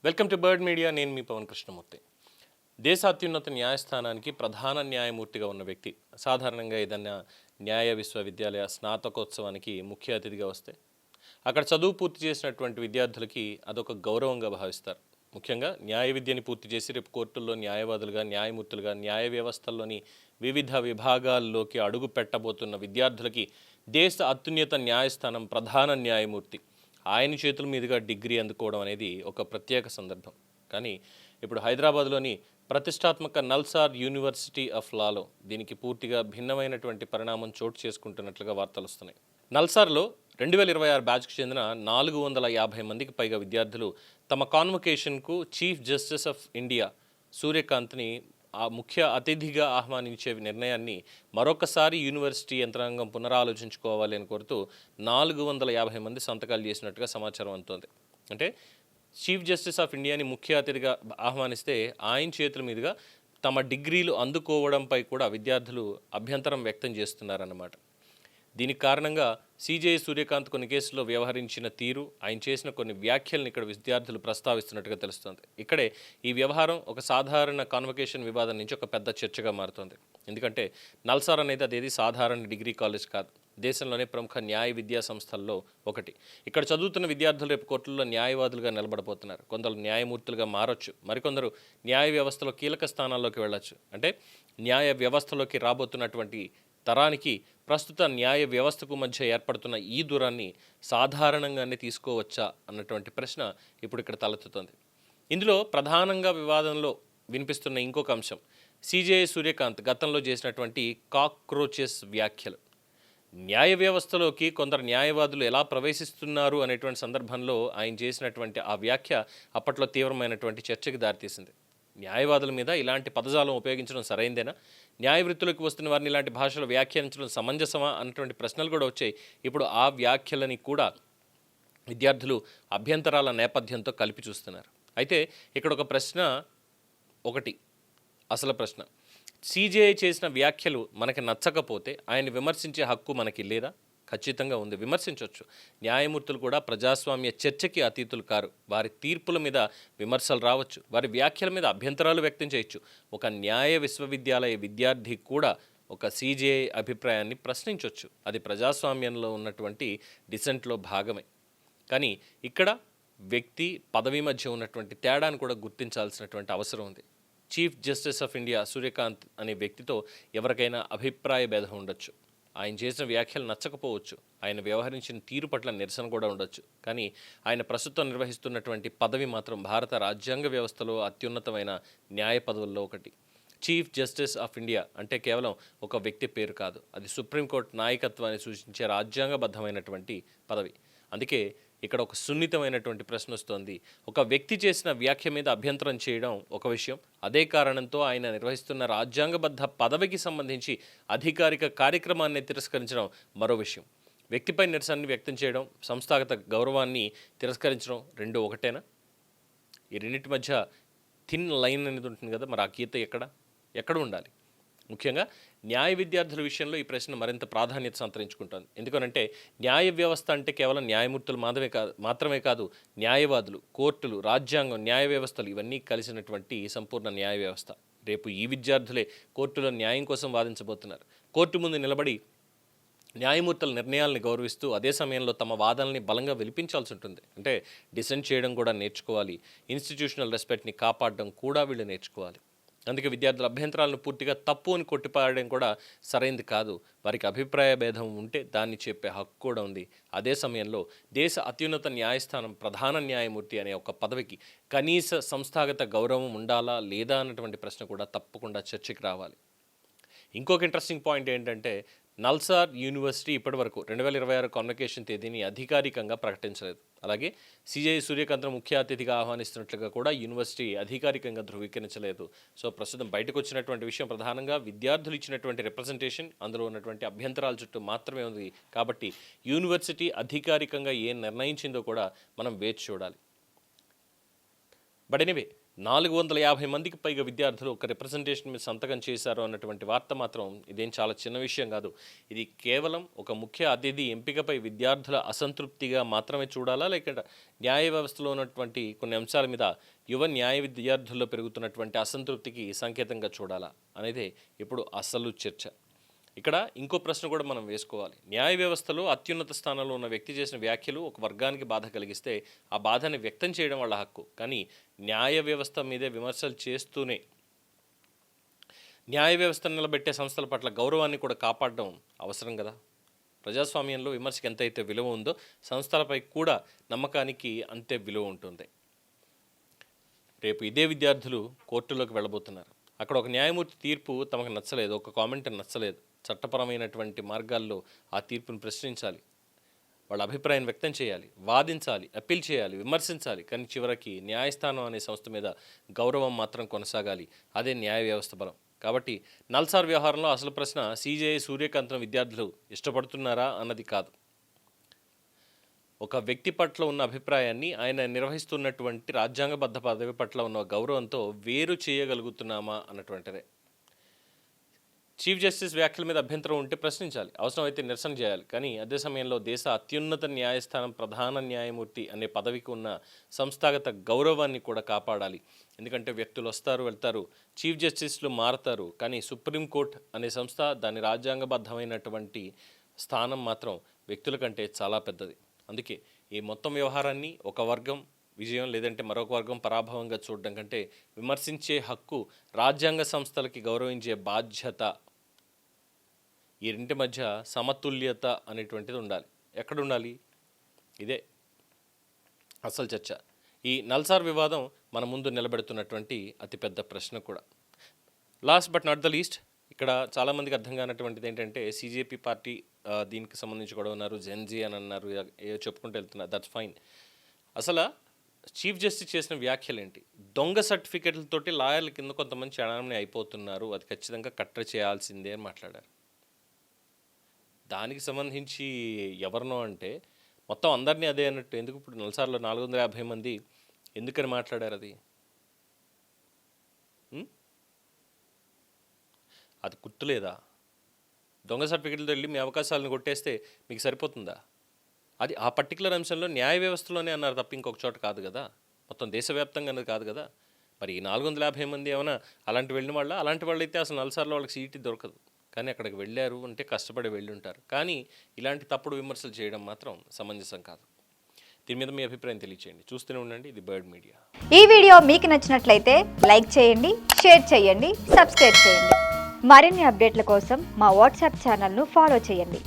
Welcome to bird media. నేను మీ పవన్ కృష్ణమూర్తి. దేశ అత్యున్నత న్యాయస్థానానికి ప్రధాన న్యాయమూర్తిగా ఉన్న వ్యక్తి సాధారణంగా ఏదైనా న్యాయ విశ్వవిద్యాలయ స్నాతకోత్సవానికి ముఖ్య అతిథిగా వస్తే అక్కడ చదువు పూర్తి చేసినటువంటి విద్యార్థులకి అదొక గౌరవంగా భావిస్తారు. ముఖ్యంగా న్యాయ విద్యని పూర్తి చేసి రేపు కోర్టుల్లో న్యాయవాదులుగా, న్యాయమూర్తులుగా, న్యాయ వ్యవస్థల్లోని వివిధ విభాగాల్లోకి అడుగు పెట్టబోతున్న విద్యార్థులకి దేశ అత్యున్నత న్యాయస్థానం ప్రధాన న్యాయమూర్తి ఆయన చేతుల మీదుగా డిగ్రీ అందుకోవడం అనేది ఒక ప్రత్యేక సందర్భం. కానీ ఇప్పుడు హైదరాబాద్లోని ప్రతిష్టాత్మక నల్సార్ యూనివర్సిటీ ఆఫ్ లాలో దీనికి పూర్తిగా భిన్నమైనటువంటి పరిణామం చోటు చేసుకుంటున్నట్లుగా వార్తలు వస్తున్నాయి. నల్సార్లో 2026 బ్యాచ్కి చెందిన 450 మందికి పైగా విద్యార్థులు తమ కాన్వకేషన్కు చీఫ్ జస్టిస్ ఆఫ్ ఇండియా సూర్యకాంత్ని ఆ ముఖ్య అతిథిగా ఆహ్వానించే నిర్ణయాన్ని మరొకసారి యూనివర్సిటీ యంత్రాంగం పునరాలోచించుకోవాలి అని కోరుతూ 450 మంది సంతకాలు చేసినట్టుగా సమాచారం అందుతోంది. అంటే చీఫ్ జస్టిస్ ఆఫ్ ఇండియాని ముఖ్య అతిథిగా ఆహ్వానిస్తే ఆయన చేతుల మీదుగా తమ డిగ్రీలు అందుకోవడంపై కూడా విద్యార్థులు అభ్యంతరం వ్యక్తం చేస్తున్నారన్నమాట. దీనికి కారణంగా సిజేఐ సూర్యకాంత్ కొన్ని కేసుల్లో వ్యవహరించిన తీరు, ఆయన చేసిన కొన్ని వ్యాఖ్యలను ఇక్కడ విద్యార్థులు ప్రస్తావిస్తున్నట్టుగా తెలుస్తోంది. ఇక్కడే ఈ వ్యవహారం ఒక సాధారణ కాన్వకేషన్ వివాదం నుంచి ఒక పెద్ద చర్చగా మారుతోంది. ఎందుకంటే నల్సార్ అనేది అదేది సాధారణ డిగ్రీ కాలేజ్ కాదు, దేశంలోనే ప్రముఖ న్యాయ విద్యా సంస్థల్లో ఒకటి. ఇక్కడ చదువుతున్న విద్యార్థులు రేపు కోర్టుల్లో న్యాయవాదులుగా నిలబడబోతున్నారు. కొందరు న్యాయమూర్తులుగా మారొచ్చు, మరికొందరు న్యాయ వ్యవస్థలో కీలక స్థానాల్లోకి వెళ్ళొచ్చు. అంటే న్యాయ వ్యవస్థలోకి రాబోతున్నటువంటి తరానికి ప్రస్తుత న్యాయ వ్యవస్థకు మధ్య ఏర్పడుతున్న ఈ దూరాన్ని సాధారణంగానే తీసుకోవచ్చా అన్నటువంటి ప్రశ్న ఇప్పుడు ఇక్కడ తలెత్తుతోంది. ఇందులో ప్రధానంగా వివాదంలో వినిపిస్తున్న ఇంకొక అంశం సిజేఐ సూర్యకాంత్ గతంలో చేసినటువంటి కాక్రోచెస్ వ్యాఖ్యలు. న్యాయ వ్యవస్థలోకి కొందరు న్యాయవాదులు ఎలా ప్రవేశిస్తున్నారు అనేటువంటి సందర్భంలో ఆయన చేసినటువంటి ఆ వ్యాఖ్య అప్పట్లో తీవ్రమైనటువంటి చర్చకి దారితీసింది. న్యాయవాదుల మీద ఇలాంటి పదజాలం ఉపయోగించడం సరైందేనా? న్యాయ వృత్తులకు వస్తున్న వారిని ఇలాంటి భాషలో వ్యాఖ్యానించడం సమంజసమా అన్నటువంటి ప్రశ్నలు కూడా వచ్చాయి. ఇప్పుడు ఆ వ్యాఖ్యలని కూడా విద్యార్థులు అభ్యంతరాల నేపథ్యంతో కలిపి చూస్తున్నారు. అయితే ఇక్కడ ఒక ప్రశ్న, ఒకటి అసలు ప్రశ్న, సిజేఐ చేసిన వ్యాఖ్యలు మనకి నచ్చకపోతే ఆయన విమర్శించే హక్కు మనకి లేదా? ఖచ్చితంగా ఉంది, విమర్శించవచ్చు. న్యాయమూర్తులు కూడా ప్రజాస్వామ్య చర్చకి అతీతులు కారు. వారి తీర్పుల మీద విమర్శలు రావచ్చు, వారి వ్యాఖ్యల మీద అభ్యంతరాలు వ్యక్తం చేయొచ్చు. ఒక న్యాయ విశ్వవిద్యాలయ విద్యార్థి కూడా ఒక సిజేఐ అభిప్రాయాన్ని ప్రశ్నించవచ్చు. అది ప్రజాస్వామ్యంలో ఉన్నటువంటి డిసెంట్లో భాగమే. కానీ ఇక్కడ వ్యక్తి పదవి మధ్య ఉన్నటువంటి తేడాను కూడా గుర్తించాల్సినటువంటి అవసరం ఉంది. Chief justice of India Suryakant అనే వ్యక్తితో ఎవరికైనా అభిప్రాయ భేదం ఉండొచ్చు, ఆయన చేసిన వ్యాఖ్యలు నచ్చకపోవచ్చు, ఆయన వ్యవహరించిన తీరు పట్ల నిరసన కూడా ఉండొచ్చు. కానీ ఆయన ప్రస్తుతం నిర్వహిస్తున్నటువంటి పదవి మాత్రం భారత రాజ్యాంగ వ్యవస్థలో అత్యున్నతమైన న్యాయ పదవుల్లో ఒకటి. చీఫ్ జస్టిస్ ఆఫ్ ఇండియా అంటే కేవలం ఒక వ్యక్తి పేరు కాదు, అది సుప్రీంకోర్టు నాయకత్వాన్ని సూచించే రాజ్యాంగబద్ధమైనటువంటి పదవి. అందుకే ఇక్కడ ఒక సున్నితమైనటువంటి ప్రశ్న వస్తోంది. ఒక వ్యక్తి చేసిన వ్యాఖ్య మీద అభ్యంతరం చేయడం ఒక విషయం, అదే కారణంతో ఆయన నిర్వహిస్తున్న రాజ్యాంగబద్ధ పదవికి సంబంధించి అధికారిక కార్యక్రమాన్ని తిరస్కరించడం మరో విషయం. వ్యక్తిపై నిరసనని వ్యక్తం చేయడం, సంస్థాగత గౌరవాన్ని తిరస్కరించడం రెండు ఒకటేనా? ఈ రెండింటి మధ్య థిన్ లైన్ అనేది ఉంటుంది కదా, మరి ఆ గీత ఎక్కడ ఉండాలి? ముఖ్యంగా న్యాయ విద్యార్థుల విషయంలో ఈ ప్రశ్న మరింత ప్రాధాన్యత సంతరించుకుంటుంది. ఎందుకనంటే న్యాయ వ్యవస్థ అంటే కేవలం న్యాయమూర్తులు మాత్రమే కాదు, న్యాయవాదులు, కోర్టులు, రాజ్యాంగం, న్యాయ వ్యవస్థలు ఇవన్నీ కలిసినటువంటి సంపూర్ణ న్యాయ వ్యవస్థ. రేపు ఈ విద్యార్థులే కోర్టులో న్యాయం కోసం వాదించబోతున్నారు. కోర్టు ముందు నిలబడి న్యాయమూర్తుల నిర్ణయాలను గౌరవిస్తూ అదే సమయంలో తమ వాదనల్ని బలంగా వినిపించాల్సి ఉంటుంది. అంటే డిసెంట్ చేయడం కూడా నేర్చుకోవాలి, ఇన్స్టిట్యూషనల్ రెస్పెక్ట్ని కాపాడడం కూడా వీళ్ళు నేర్చుకోవాలి. అందుకే విద్యార్థుల అభ్యంతరాలను పూర్తిగా తప్పు అని కొట్టిపారడం కూడా సరైంది కాదు. వారికి అభిప్రాయ భేదం ఉంటే దాన్ని చెప్పే హక్కు కూడా ఉంది. అదే సమయంలో దేశ అత్యున్నత న్యాయస్థానం ప్రధాన న్యాయమూర్తి అనే ఒక పదవికి కనీస సంస్థాగత గౌరవం ఉండాలా లేదా అన్నటువంటి ప్రశ్న కూడా తప్పకుండా చర్చకి రావాలి. ఇంకొక ఇంట్రెస్టింగ్ పాయింట్ ఏంటంటే నల్సార్ యూనివర్సిటీ ఇప్పటివరకు 2026 కాన్వకేషన్ తేదీని అధికారికంగా ప్రకటించలేదు. అలాగే సిజేఐ సూర్యకాంత్ను ముఖ్య అతిథిగా ఆహ్వానిస్తున్నట్లుగా కూడా యూనివర్సిటీ అధికారికంగా ధృవీకరించలేదు. సో ప్రస్తుతం బయటకు వచ్చినటువంటి విషయం ప్రధానంగా విద్యార్థులు ఇచ్చినటువంటి రిప్రజెంటేషన్, అందులో ఉన్నటువంటి అభ్యంతరాల చుట్టూ మాత్రమే ఉంది. కాబట్టి యూనివర్సిటీ అధికారికంగా ఏం నిర్ణయించిందో కూడా మనం వేచి చూడాలి. బట్ ఎనీవే, 450 మందికి పైగా విద్యార్థులు ఒక రిప్రజెంటేషన్ మీద సంతకం చేశారు అన్నటువంటి వార్త మాత్రం ఇదేం చాలా చిన్న విషయం కాదు. ఇది కేవలం ఒక ముఖ్య అతిథి ఎంపికపై విద్యార్థుల అసంతృప్తిగా మాత్రమే చూడాలా, లేక న్యాయ వ్యవస్థలో ఉన్నటువంటి కొన్ని అంశాల మీద యువ న్యాయ విద్యార్థుల్లో పెరుగుతున్నటువంటి అసంతృప్తికి సంకేతంగా చూడాలా అనేది ఇప్పుడు అసలు చర్చ. ఇక్కడ ఇంకో ప్రశ్న కూడా మనం వేసుకోవాలి. న్యాయ వ్యవస్థలో అత్యున్నత స్థానంలో ఉన్న వ్యక్తి చేసిన వ్యాఖ్యలు ఒక వర్గానికి బాధ కలిగిస్తే ఆ బాధని వ్యక్తం చేయడం వాళ్ళ హక్కు. కానీ న్యాయ వ్యవస్థ మీదే విమర్శలు చేస్తూనే న్యాయ వ్యవస్థను నిలబెట్టే సంస్థల పట్ల గౌరవాన్ని కూడా కాపాడడం అవసరం కదా. ప్రజాస్వామ్యంలో విమర్శకి ఎంతైతే విలువ ఉందో సంస్థలపై కూడా నమ్మకానికి అంతే విలువ ఉంటుంది. రేపు ఇదే విద్యార్థులు కోర్టులోకి వెళ్ళబోతున్నారు. అక్కడ ఒక న్యాయమూర్తి తీర్పు తమకు నచ్చలేదు, ఒక కామెంట్ నచ్చలేదు. చట్టపరమైనటువంటి మార్గాల్లో ఆ తీర్పును ప్రశ్నించాలి, వాళ్ళ అభిప్రాయం వ్యక్తం చేయాలి, వాదించాలి, అప్పీల్ చేయాలి, విమర్శించాలి. కానీ చివరికి న్యాయస్థానం అనే సంస్థ మీద గౌరవం మాత్రం కొనసాగాలి. అదే న్యాయ వ్యవస్థ బలం. కాబట్టి నల్సార్ వ్యవహారంలో అసలు ప్రశ్న సిజేఐ సూర్యకాంత్ను విద్యార్థులు ఇష్టపడుతున్నారా అన్నది కాదు. ఒక వ్యక్తి పట్ల ఉన్న అభిప్రాయాన్ని ఆయన నిర్వహిస్తున్నటువంటి రాజ్యాంగబద్ధ పదవి పట్ల ఉన్న గౌరవంతో వేరు చేయగలుగుతున్నామా అన్నటువంటిదే. చీఫ్ జస్టిస్ వ్యాఖ్యల మీద అభ్యంతరం ఉంటే ప్రశ్నించాలి, అవసరమైతే నిరసన చేయాలి. కానీ అదే సమయంలో దేశ అత్యున్నత న్యాయస్థానం ప్రధాన న్యాయమూర్తి అనే పదవికి ఉన్న సంస్థాగత గౌరవాన్ని కూడా కాపాడాలి. ఎందుకంటే వ్యక్తులు వస్తారు, వెళ్తారు, చీఫ్ జస్టిస్లు మారతారు. కానీ సుప్రీంకోర్టు అనే సంస్థ, దాని రాజ్యాంగబద్ధమైనటువంటి స్థానం మాత్రం వ్యక్తుల కంటే చాలా పెద్దది. అందుకే ఈ మొత్తం వ్యవహారాన్ని ఒక వర్గం విజయం లేదంటే మరొక వర్గం పరాభవంగా చూడడం కంటే విమర్శించే హక్కు, రాజ్యాంగ సంస్థలకి గౌరవించే బాధ్యత, ఈ రెంటి మధ్య సమతుల్యత అనేటువంటిది ఉండాలి. ఎక్కడ ఉండాలి? ఇదే అసలు చర్చ. ఈ నల్సార్ వివాదం మన ముందు నిలబెడుతున్నటువంటి అతిపెద్ద ప్రశ్న కూడా. Last but not the least, ఇక్కడ చాలామందికి అర్థం కానటువంటిది ఏంటంటే సిజేపీ పార్టీ దీనికి సంబంధించి కూడా ఉన్నారు, జెన్జీ అని అన్నారు, ఏ చెప్పుకుంటూ వెళ్తున్నారు. That's fine. అసలు చీఫ్ జస్టిస్ చేసిన వ్యాఖ్యలు ఏంటి? దొంగ సర్టిఫికెట్లతోటి లాయర్ల కింద కొంతమంది చలామణి అయిపోతున్నారు, అది ఖచ్చితంగా కట్టడి చేయాల్సిందే అని మాట్లాడారు. దానికి సంబంధించి ఎవరినో అంటే మొత్తం అందరినీ అదే అన్నట్టు. ఎందుకు ఇప్పుడు నల్సార్లో 450 మంది ఎందుకని మాట్లాడారు? అది గుర్తులేదా? దొంగ సర్టిఫికెట్లతో వెళ్ళి మీ అవకాశాలను కొట్టేస్తే మీకు సరిపోతుందా? అది ఆ పర్టికులర్ అంశంలో న్యాయ వ్యవస్థలోనే అన్నారు తప్ప ఇంకొక చోట కాదు కదా, మొత్తం దేశవ్యాప్తంగా అన్నది కాదు కదా. మరి ఈ 450 మంది ఏమైనా అలాంటి వెళ్ళిన వాళ్ళ? అలాంటి వాళ్ళు అయితే అసలు నల్సార్లో వాళ్ళకి సీటు దొరకదు. కానీ అక్కడికి వెళ్ళారు అంటే కష్టపడి వెళ్ళి ఉంటారు. కానీ ఇలాంటి తప్పుడు విమర్శలు చేయడం మాత్రం సమంజసం కాదు. దీని మీద మీ అభిప్రాయం తెలియచేయండి. చూస్తూనే ఉండండి ఇది బర్డ్ మీడియా. ఈ వీడియో మీకు నచ్చినట్లయితే లైక్ చేయండి, షేర్ చేయండి, సబ్స్క్రైబ్ చేయండి. మరిన్ని అప్డేట్ల కోసం మా వాట్సాప్ ఛానల్ను ఫాలో చేయండి.